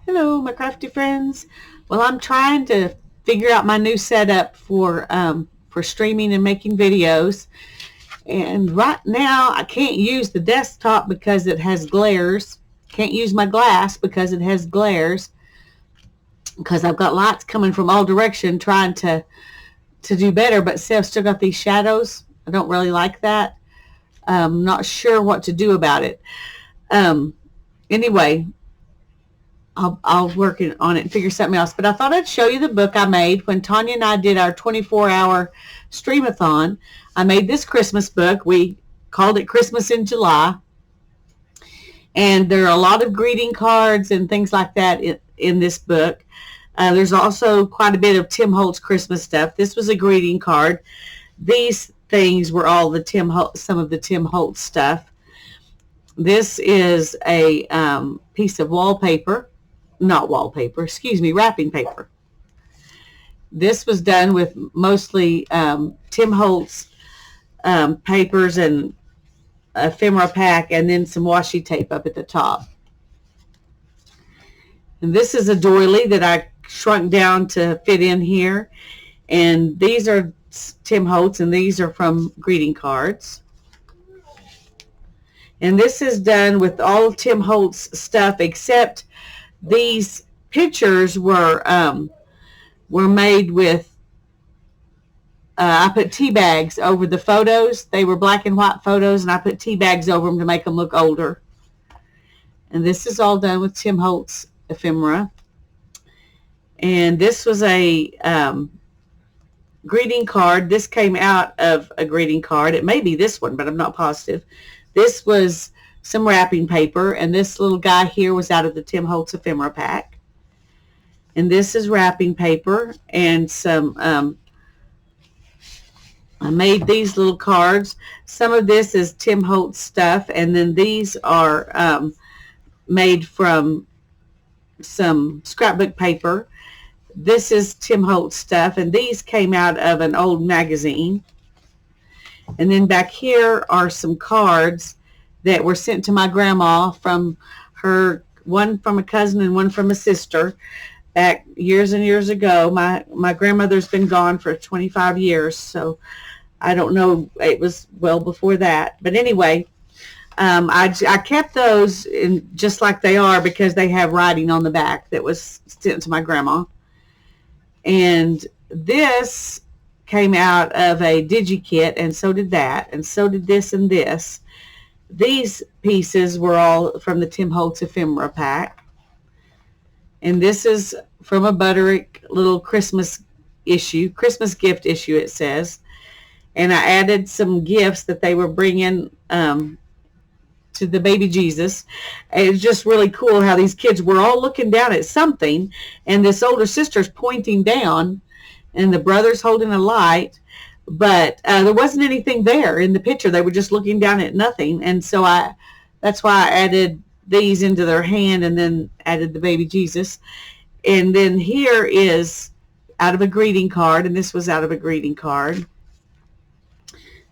Hello, my crafty friends. Well, I'm trying to figure out my new setup for streaming and making videos. And right now, I can't use the desktop because it has glares. Can't use my glass because it has glares. Because I've got lights coming from all directions trying to do better. But see, I've still got these shadows. I don't really like that. I'm not sure what to do about it. Um, anyway, I'll work on it and figure something else. But I thought I'd show you the book I made when Tanya and I did our 24-hour Streamathon. I made this Christmas book. We called it Christmas in July. And there are a lot of greeting cards and things like that in this book. There's also quite a bit of Tim Holtz Christmas stuff. This was a greeting card. These things were all some of the Tim Holtz stuff. This is a piece of wrapping paper. This was done with mostly Tim Holtz papers and ephemera pack, and then some washi tape up at the top. And this is a doily that I shrunk down to fit in here. And these are Tim Holtz, and these are from greeting cards. And this is done with all of Tim Holtz stuff, except these pictures were made with, I put tea bags over the photos. They were black and white photos, and I put tea bags over them to make them look older. And this is all done with Tim Holtz ephemera. And this was a greeting card. This came out of a greeting card. It may be this one, but I'm not positive. This was some wrapping paper, and this little guy here was out of the Tim Holtz ephemera pack. And this is wrapping paper and some, I made these little cards. Some of this is Tim Holtz stuff, and then these are made from some scrapbook paper. This is Tim Holtz stuff, and these came out of an old magazine. And then back here are some cards that were sent to my grandma from her, one from a cousin and one from a sister, back years and years ago. My grandmother's been gone for 25 years, so I don't know. It was well before that. But anyway, I kept those in just like they are because they have writing on the back that was sent to my grandma. And this came out of a DigiKit, and so did that, and so did this and this. These pieces were all from the Tim Holtz ephemera pack. And this is from a Butterick little Christmas gift issue, it says. And I added some gifts that they were bringing to the baby Jesus. It was just really cool how these kids were all looking down at something, and this older sister's pointing down, and the brother's holding a light, but there wasn't anything there in the picture. They were just looking down at nothing, and so that's why I added these into their hand and then added the baby Jesus. And then here is out of a greeting card, and this was out of a greeting card.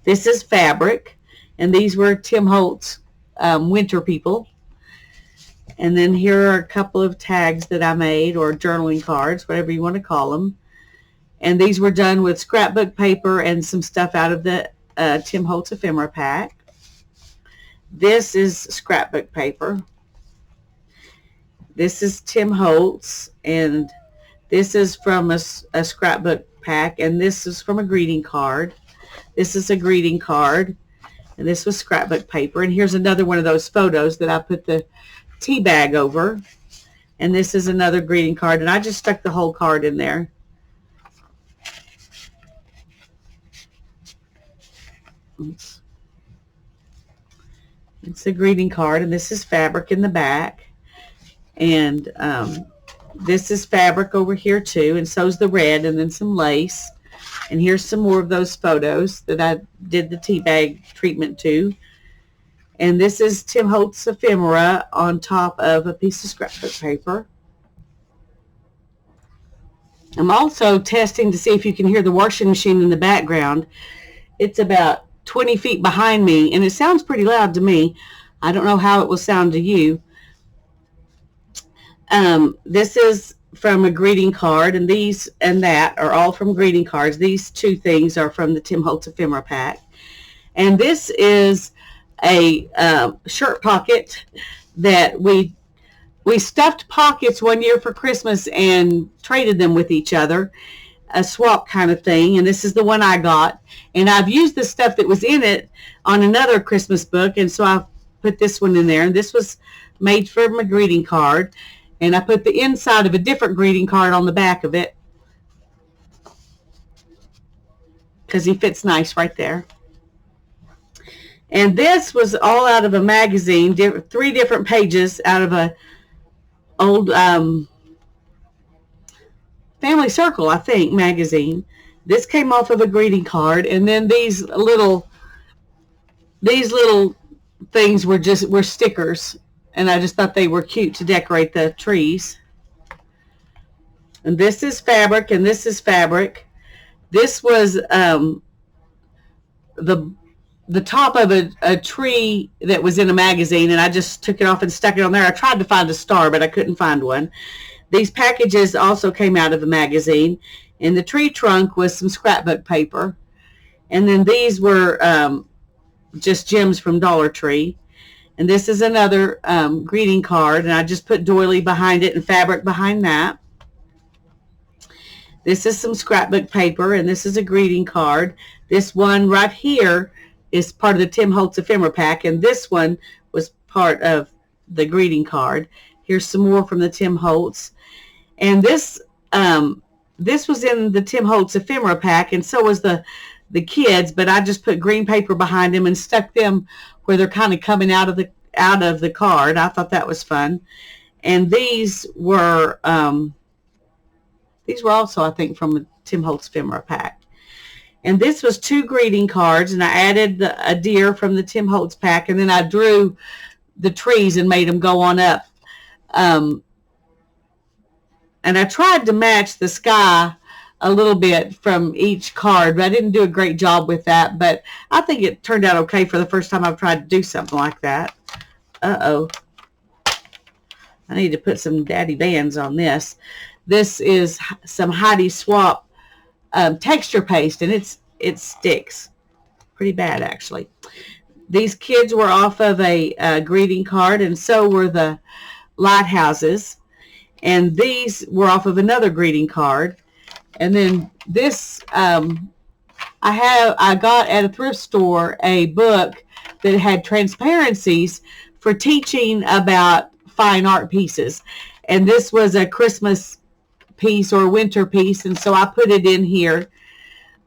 This is fabric, and these were Tim Holtz winter people. And then here are a couple of tags that I made, or journaling cards, whatever you want to call them. And these were done with scrapbook paper and some stuff out of the Tim Holtz ephemera pack. This is scrapbook paper. This is Tim Holtz, and this is from a scrapbook pack, and this is from a greeting card. This is a greeting card, and this was scrapbook paper. And here's another one of those photos that I put the tea bag over. And this is another greeting card, and I just stuck the whole card in there. It's a greeting card, and this is fabric in the back. And this is fabric over here too, and so's the red, and then some lace. And here's some more of those photos that I did the tea bag treatment to. And this is Tim Holtz ephemera on top of a piece of scrapbook paper. I'm also testing to see if you can hear the washing machine in the background. It's about 20 feet behind me, and it sounds pretty loud to me. I don't know how it will sound to you. This is from a greeting card, and these and that are all from greeting cards. These two things are from the Tim Holtz Ephemera Pack. And this is a shirt pocket that we stuffed pockets one year for Christmas and traded them with each other, a swap kind of thing. And this is the one I got. And I've used the stuff that was in it on another Christmas book, and so I've put this one in there. And this was made from a greeting card. And I put the inside of a different greeting card on the back of it because he fits nice right there. And this was all out of a magazine, 3 different pages out of a old Family Circle, I think, magazine. This came off of a greeting card, and then these little things were stickers, and I just thought they were cute to decorate the trees. And this is fabric, and this is fabric. This was the top of a tree that was in a magazine, and I just took it off and stuck it on there. I tried to find a star, but I couldn't find one. These packages also came out of a magazine, and the tree trunk was some scrapbook paper. And then these were just gems from Dollar Tree. And this is another greeting card, and I just put doily behind it and fabric behind that. This is some scrapbook paper, and this is a greeting card. This one right here is part of the Tim Holtz Ephemera Pack, and this one was part of the greeting card. Here's some more from the Tim Holtz. And this was in the Tim Holtz Ephemera Pack, and so was the kids, but I just put green paper behind them and stuck them where they're kind of coming out of the card. I thought that was fun. And these were also, I think, from the Tim Holtz Ephemera Pack. And this was 2 greeting cards, and I added a deer from the Tim Holtz pack, and then I drew the trees and made them go on up. And I tried to match the sky a little bit from each card, but I didn't do a great job with that. But I think it turned out okay for the first time I've tried to do something like that. Uh-oh. I need to put some daddy bands on this. This is some Heidi Swap texture paste, and it sticks pretty bad, actually. These kids were off of a greeting card, and so were the lighthouses, and these were off of another greeting card. And then this I got at a thrift store a book that had transparencies for teaching about fine art pieces, and this was a Christmas piece or a winter piece, and so I put it in here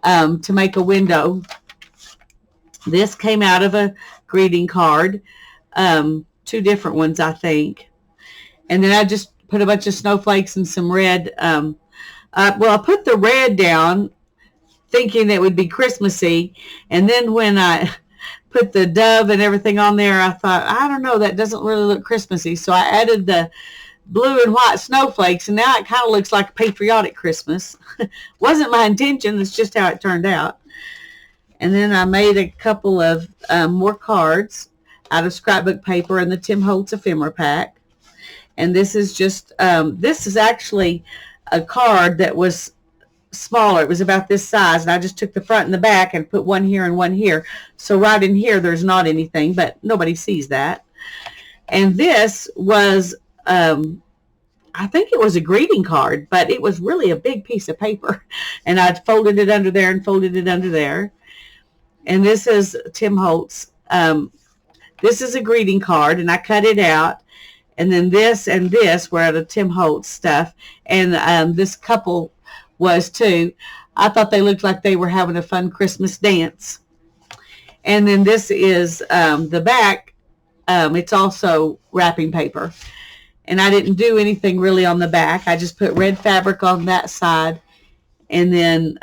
to make a window. This came out of a greeting card, 2 different ones, I think. And then I just put a bunch of snowflakes and some red. Well, I put the red down thinking that it would be Christmassy, and then when I put the dove and everything on there, I thought, I don't know, that doesn't really look Christmassy. So I added the blue and white snowflakes, and now it kind of looks like a patriotic Christmas. Wasn't my intention, it's just how it turned out. And then I made a couple of more cards out of scrapbook paper in the Tim Holtz Ephemera Pack. And this is just, this is actually a card that was smaller. It was about this size, and I just took the front and the back and put one here and one here. So right in here, there's not anything, but nobody sees that. And this was, I think it was a greeting card, but it was really a big piece of paper. And I folded it under there and folded it under there. And this is Tim Holtz. This is a greeting card, and I cut it out. And then this and this were out of Tim Holtz stuff. And this couple was too. I thought they looked like they were having a fun Christmas dance. And then this is the back. It's also wrapping paper. And I didn't do anything really on the back. I just put red fabric on that side. And then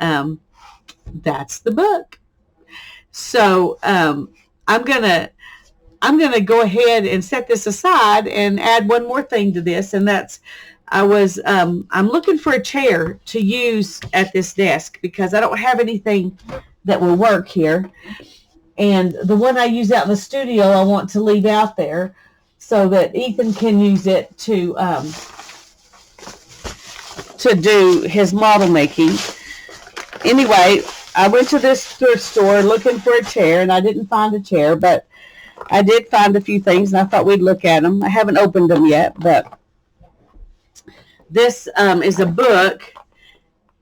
that's the book. So I'm gonna go ahead and set this aside and add one more thing to this, and that's I'm looking for a chair to use at this desk because I don't have anything that will work here. And the one I use out in the studio, I want to leave out there so that Ethan can use it to to do his model making. Anyway, I went to this thrift store looking for a chair, and I didn't find a chair, but I did find a few things, and I thought we'd look at them. I haven't opened them yet, but this is a book,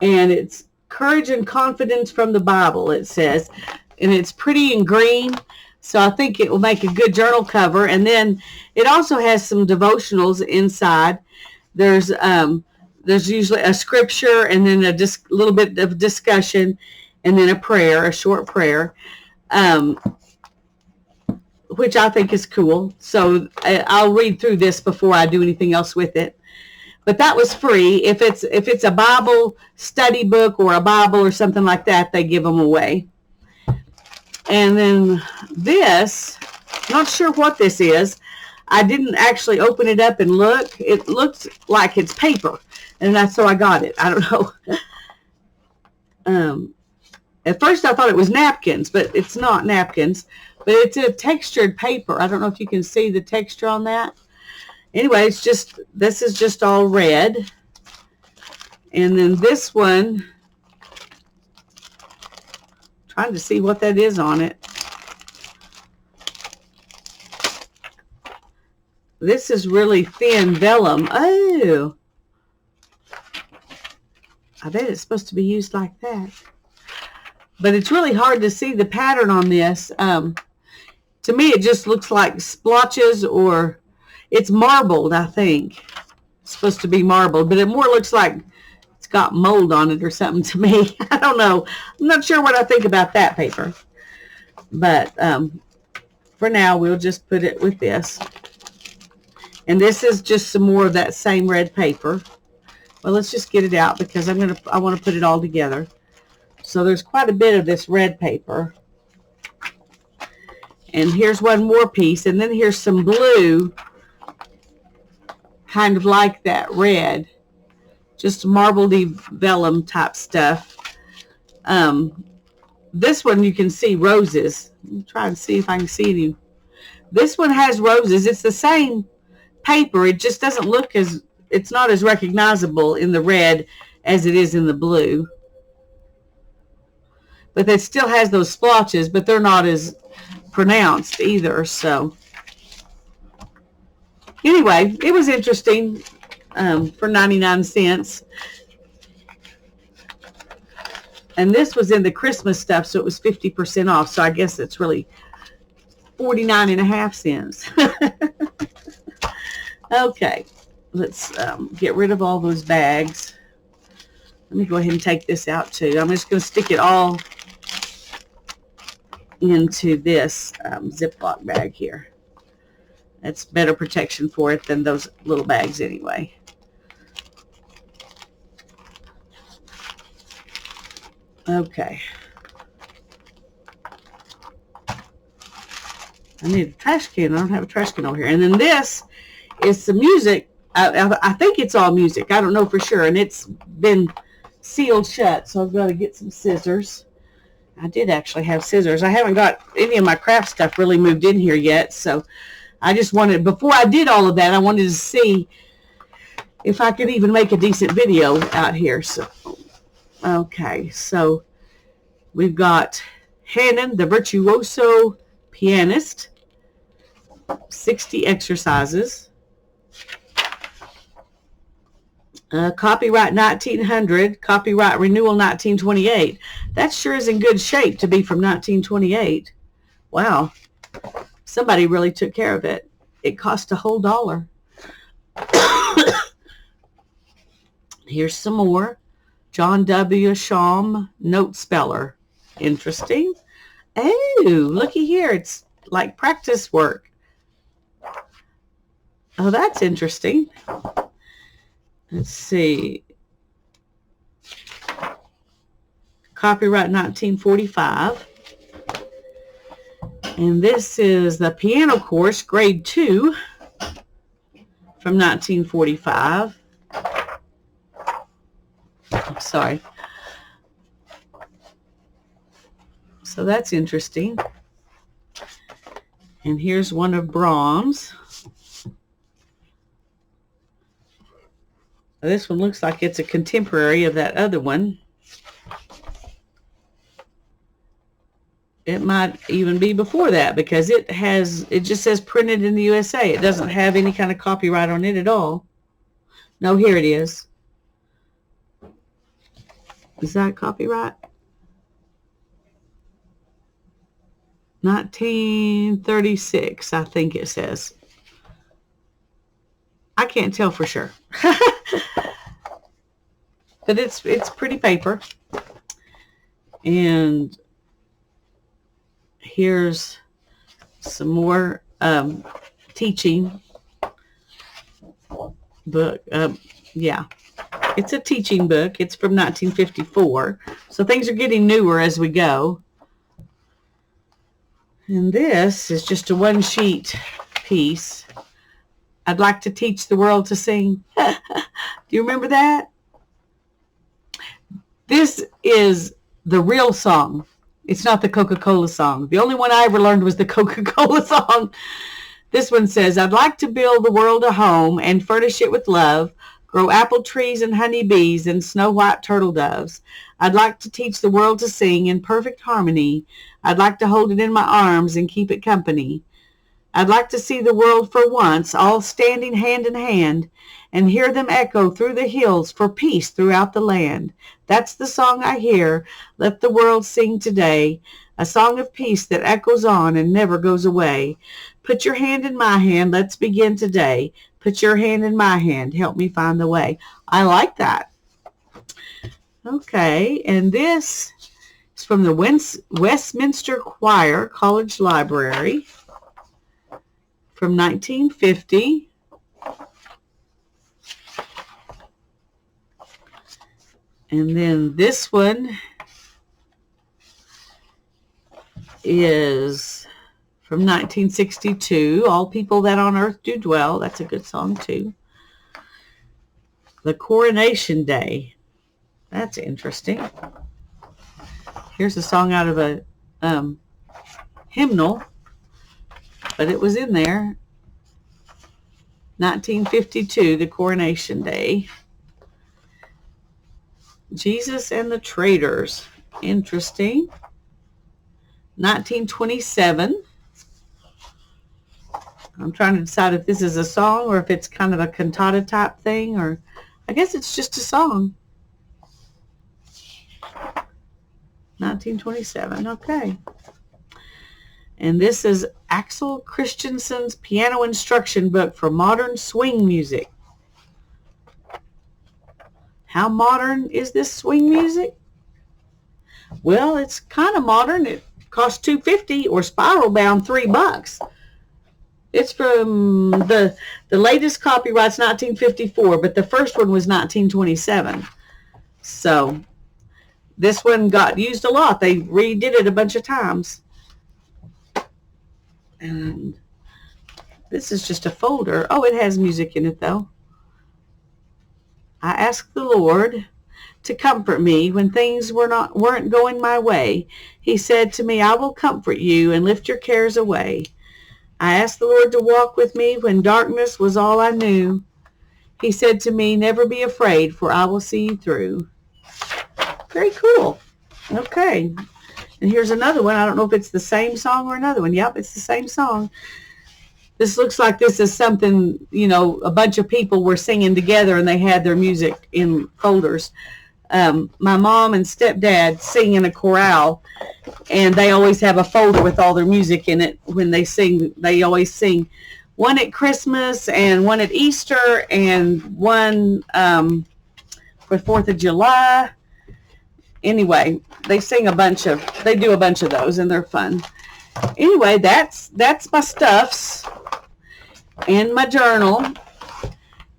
and it's Courage and Confidence from the Bible, it says, and it's pretty and green, so I think it will make a good journal cover. And then it also has some devotionals inside. There's usually a scripture, and then a little bit of discussion, and then a prayer, a short prayer, which I think is cool. So I'll read through this before I do anything else with it. But that was free. If it's a Bible study book or a Bible or something like that, they give them away. And then this, not sure what this is. I didn't actually open it up and look. It looks like it's paper, and so I got it. I don't know. At first I thought it was napkins, but it's not napkins. But it's a textured paper. I don't know if you can see the texture on that. Anyway, this is just all red. And then this one, trying to see what that is on it. This is really thin vellum. Oh, I bet it's supposed to be used like that. But it's really hard to see the pattern on this. To me, it just looks like splotches, or it's marbled, I think. It's supposed to be marbled, but it more looks like it's got mold on it or something to me. I don't know. I'm not sure what I think about that paper. But for now, we'll just put it with this. And this is just some more of that same red paper. Well, let's just get it out because I want to put it all together. So there's quite a bit of this red paper. And here's one more piece, and then here's some blue, kind of like that red, just marbledy vellum type stuff. This one you can see roses. Let me try and see if I can see any. This one has roses. It's the same paper. It just doesn't look it's not as recognizable in the red as it is in the blue. But it still has those splotches, but they're not as pronounced either. So anyway, it was interesting for 99 cents. And this was in the Christmas stuff, so it was 50% off. So I guess it's really 49.5 cents. Okay, let's get rid of all those bags. Let me go ahead and take this out too. I'm just going to stick it all into this Ziploc bag here. That's better protection for it than those little bags anyway. Okay. I need a trash can. I don't have a trash can over here. And then this is some music. I think it's all music. I don't know for sure. And it's been sealed shut, so I've got to get some scissors. I did actually have scissors. I haven't got any of my craft stuff really moved in here yet, so I just wanted, before I did all of that, I wanted to see if I could even make a decent video out here. So, okay, so we've got Hannon, the virtuoso pianist, 60 exercises. Copyright 1900, copyright renewal 1928. That sure is in good shape to be from 1928. Wow. Somebody really took care of it. It cost a whole $1. Here's some more. John W. Shawm, note speller. Interesting. Oh, looky here. It's like practice work. Oh, that's interesting. Let's see. Copyright 1945. And this is the piano course, grade 2, from 1945. Sorry. So that's interesting. And here's one of Brahms. This one looks like it's a contemporary of that other one. It might even be before that because it just says printed in the USA. It doesn't have any kind of copyright on it at all. No, here it is. Is that copyright? 1936, I think it says. I can't tell for sure. But it's pretty paper. And here's some more teaching book. Yeah, it's a teaching book. It's from 1954. So things are getting newer as we go. And this is just a one-sheet piece. I'd like to teach the world to sing. Do you remember that? This is the real song. It's not the Coca-Cola song. The only one I ever learned was the Coca-Cola song. This one says, I'd like to build the world a home and furnish it with love, grow apple trees and honey bees and snow white turtle doves. I'd like to teach the world to sing in perfect harmony. I'd like to hold it in my arms and keep it company. I'd like to see the world for once, all standing hand in hand, and hear them echo through the hills for peace throughout the land. That's the song I hear. Let the world sing today, a song of peace that echoes on and never goes away. Put your hand in my hand. Let's begin today. Put your hand in my hand. Help me find the way. I like that. Okay, and this is from the Westminster Choir College Library from 1950. And then this one is from 1962, All People That on Earth Do Dwell. That's a good song too. The Coronation Day. That's interesting. Here's a song out of a hymnal, but it was in there. 1952, The Coronation Day. Jesus and the Traders. Interesting. 1927. I'm trying to decide if this is a song or if it's kind of a cantata type thing, or I guess it's just a song. 1927. Okay. And this is Axel Christensen's Piano Instruction Book for Modern Swing Music. How modern is this swing music? Well, it's kind of modern. It costs $2.50 or spiral bound $3. It's from the latest copyright's 1954, but the first one was 1927. So this one got used a lot. They redid it a bunch of times. And this is just a folder. Oh, it has music in it though. I asked the Lord to comfort me when things weren't going my way. He said to me, I will comfort you and lift your cares away. I asked the Lord to walk with me when darkness was all I knew. He said to me, never be afraid, for I will see you through. Very cool. Okay. And here's another one. I don't know if it's the same song or another one. Yep, it's the same song. This looks like this is something, you know, a bunch of people were singing together and they had their music in folders. My mom and stepdad sing in a chorale, and they always have a folder with all their music in it when they sing. They always sing one at Christmas and one at Easter and one for 4th of July. Anyway, they do a bunch of those, and they're fun. Anyway, that's my stuffs and my journal,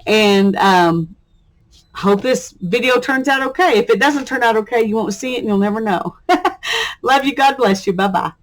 and hope this video turns out okay. If it doesn't turn out okay, you won't see it and you'll never know. Love you. God bless you. Bye-bye.